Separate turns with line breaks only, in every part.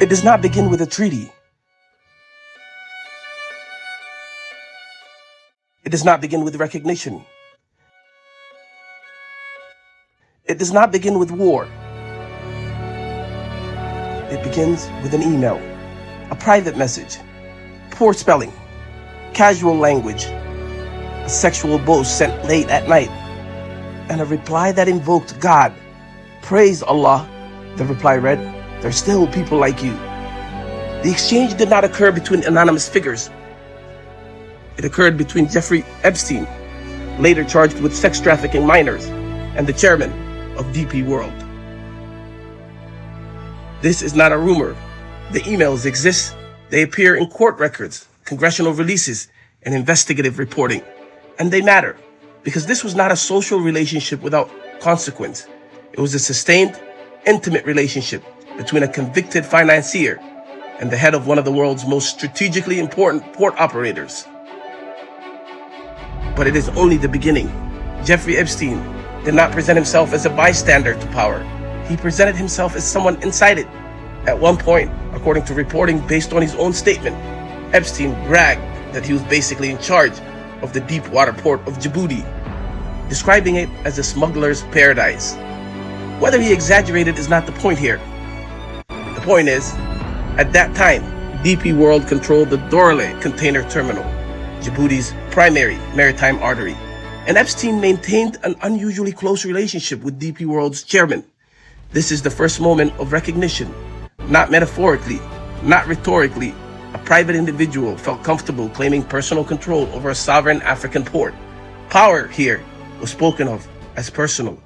It does not begin with a treaty. It does not begin with recognition. It does not begin with war. It begins with an email, a private message, poor spelling, casual language, a sexual boast sent late at night, and a reply that invoked God. Praise Allah, the reply read, there's still people like you. The exchange did not occur between anonymous figures. It occurred between Jeffrey Epstein, later charged with sex trafficking minors, and the chairman of DP World. This is not a rumor. The emails exist. They appear in court records, congressional releases, and investigative reporting. And they matter because this was not a social relationship without consequence. It was a sustained, intimate relationship between a convicted financier and the head of one of the world's most strategically important port operators. But it is only the beginning. Jeffrey Epstein did not present himself as a bystander to power. He presented himself as someone inside it. At one point, according to reporting based on his own statement, Epstein bragged that he was basically in charge of the deep water port of Djibouti, describing it as a smuggler's paradise. Whether he exaggerated is not the point here. The point is, at that time, DP World controlled the Doraleh container terminal, Djibouti's primary maritime artery, and Epstein maintained an unusually close relationship with DP World's chairman. This is the first moment of recognition, not metaphorically, not rhetorically. A private individual felt comfortable claiming personal control over a sovereign African port. Power here was spoken of as personal.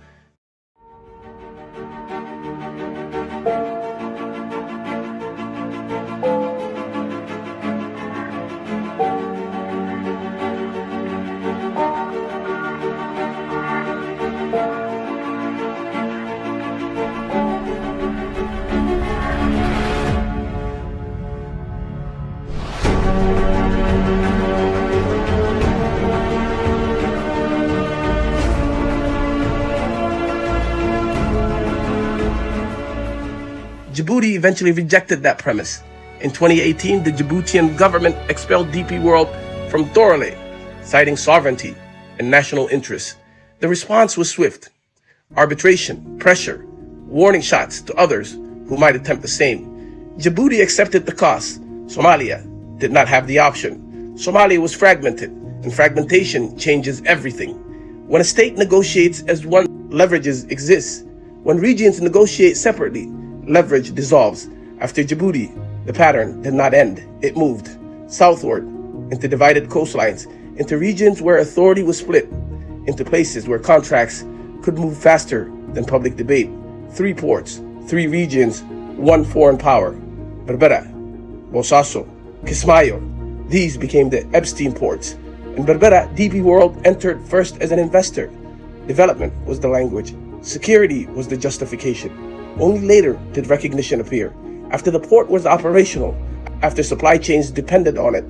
Djibouti eventually rejected that premise. In 2018, the Djiboutian government expelled DP World from Doraleh, citing sovereignty and national interests. The response was swift. Arbitration, pressure, warning shots to others who might attempt the same. Djibouti accepted the cost. Somalia did not have the option. Somalia was fragmented, and fragmentation changes everything. When a state negotiates as one, leverages exist. When regions negotiate separately, leverage dissolves. After Djibouti, the pattern did not end. It moved southward into divided coastlines, into regions where authority was split, into places where contracts could move faster than public debate. 3 ports, 3 regions, 1 foreign power. Berbera, Bosaso, Kismayo. These became the Epstein ports. In Berbera, DP World entered first as an investor. Development was the language. Security was the justification. Only later did recognition appear, after the port was operational, after supply chains depended on it,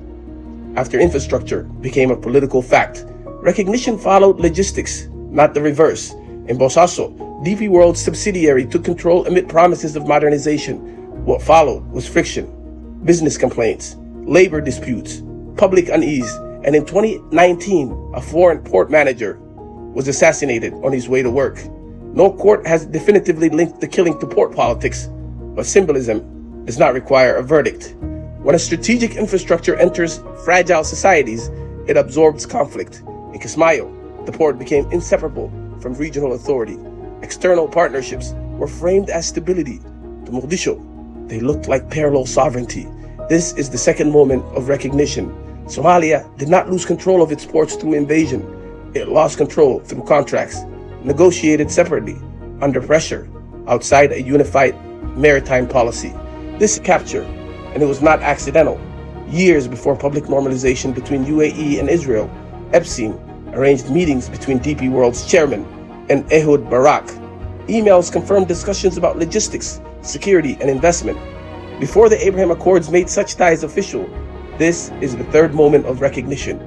after infrastructure became a political fact. Recognition followed logistics, not the reverse. In Bosaso, DP World's subsidiary took control amid promises of modernization. What followed was friction, business complaints, labor disputes, public unease, and in 2019, a foreign port manager was assassinated on his way to work. No court has definitively linked the killing to port politics, but symbolism does not require a verdict. When a strategic infrastructure enters fragile societies, it absorbs conflict. In Kismayo, the port became inseparable from regional authority. External partnerships were framed as stability. To Mogadishu, they looked like parallel sovereignty. This is the second moment of recognition. Somalia did not lose control of its ports through invasion. It lost control through contracts, negotiated separately, under pressure, outside a unified maritime policy. This capture, and it was not accidental. Years before public normalization between UAE and Israel, Epstein arranged meetings between DP World's chairman and Ehud Barak. Emails confirmed discussions about logistics, security, and investment. Before the Abraham Accords made such ties official, this is the third moment of recognition.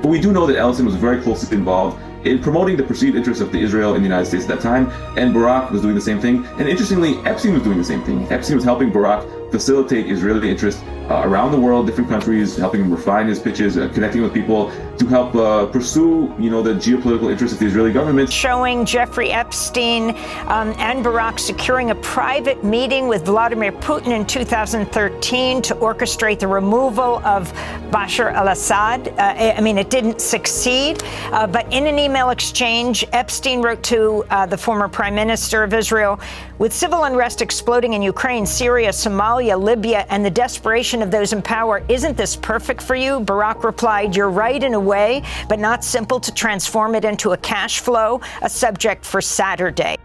We do know that Ellison was very closely involved in promoting the perceived interests of the Israel and the United States at that time, and Barak was doing the same thing. And interestingly, Epstein was doing the same thing. Epstein was helping Barak facilitate Israeli interests around the world, different countries, helping him refine his pitches, connecting with people to help pursue, the geopolitical interests of the Israeli government.
Showing Jeffrey Epstein and Barak securing a private meeting with Vladimir Putin in 2013 to orchestrate the removal of Bashar al-Assad. It didn't succeed, but in an email exchange, Epstein wrote to the former Prime Minister of Israel, with civil unrest exploding in Ukraine, Syria, Somalia, Libya, and the desperation of those in power, isn't this perfect for you? Barak replied, you're right in a way, but not simple to transform it into a cash flow, a subject for Saturday.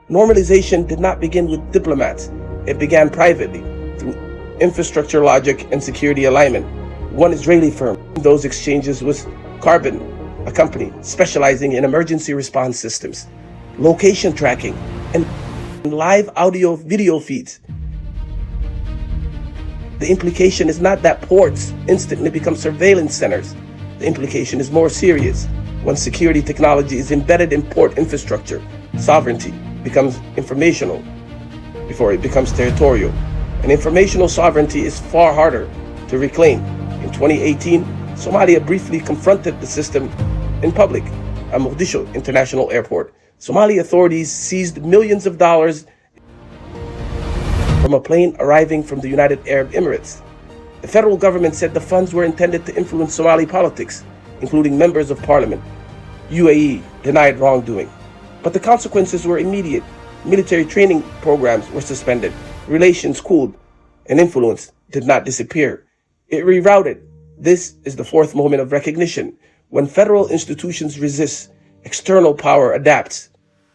Normalization did not begin with diplomats. It began privately through infrastructure logic and security alignment. One Israeli firm in those exchanges was Carbon, a company specializing in emergency response systems, location tracking, and live audio video feeds. The implication is not that ports instantly become surveillance centers. The implication is more serious. When security technology is embedded in port infrastructure, sovereignty becomes informational before it becomes territorial. And informational sovereignty is far harder to reclaim. In 2018, Somalia briefly confronted the system in public at Mogadishu International Airport. Somali authorities seized millions of dollars from a plane arriving from the United Arab Emirates. The federal government said the funds were intended to influence Somali politics, including members of parliament. UAE denied wrongdoing. But the consequences were immediate. Military training programs were suspended, relations cooled, and influence did not disappear. It rerouted. This is the fourth moment of recognition. When federal institutions resist, external power adapts.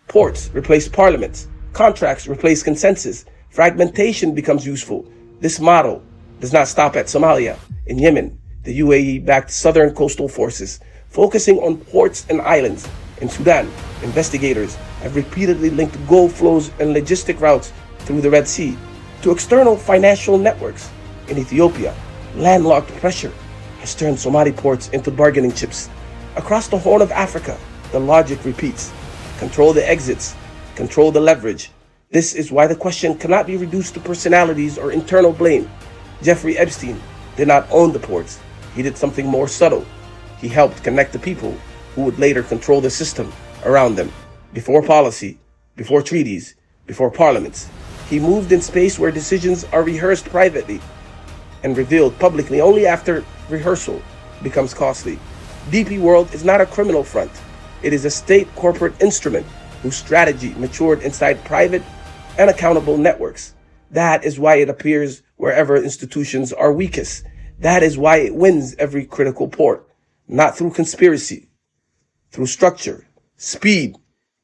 Ports replace parliaments. Contracts replace consensus. Fragmentation becomes useful. This model does not stop at Somalia. In Yemen, the UAE backed southern coastal forces, focusing on ports and islands. In Sudan, investigators have repeatedly linked gold flows and logistic routes through the Red Sea to external financial networks. In Ethiopia, landlocked pressure has turned Somali ports into bargaining chips. Across the Horn of Africa, the logic repeats. Control the exits, control the leverage. This is why the question cannot be reduced to personalities or internal blame. Jeffrey Epstein did not own the ports. He did something more subtle. He helped connect the people who would later control the system around them. Before policy, before treaties, before parliaments, he moved in space where decisions are rehearsed privately and revealed publicly only after rehearsal becomes costly. DP World is not a criminal front. It is a state corporate instrument whose strategy matured inside private and accountable networks. That is why it appears wherever institutions are weakest. That is why it wins every critical port, not through conspiracy, through structure, speed,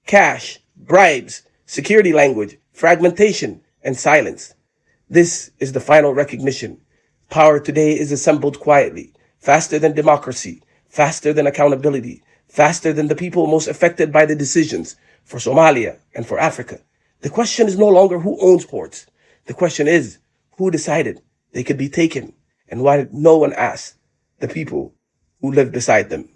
cash, bribes, security language, fragmentation, and silence. This is the final recognition. Power today is assembled quietly, faster than democracy, faster than accountability, faster than the people most affected by the decisions for Somalia and for Africa. The question is no longer who owns ports. The question is who decided they could be taken and why did no one ask the people who live beside them.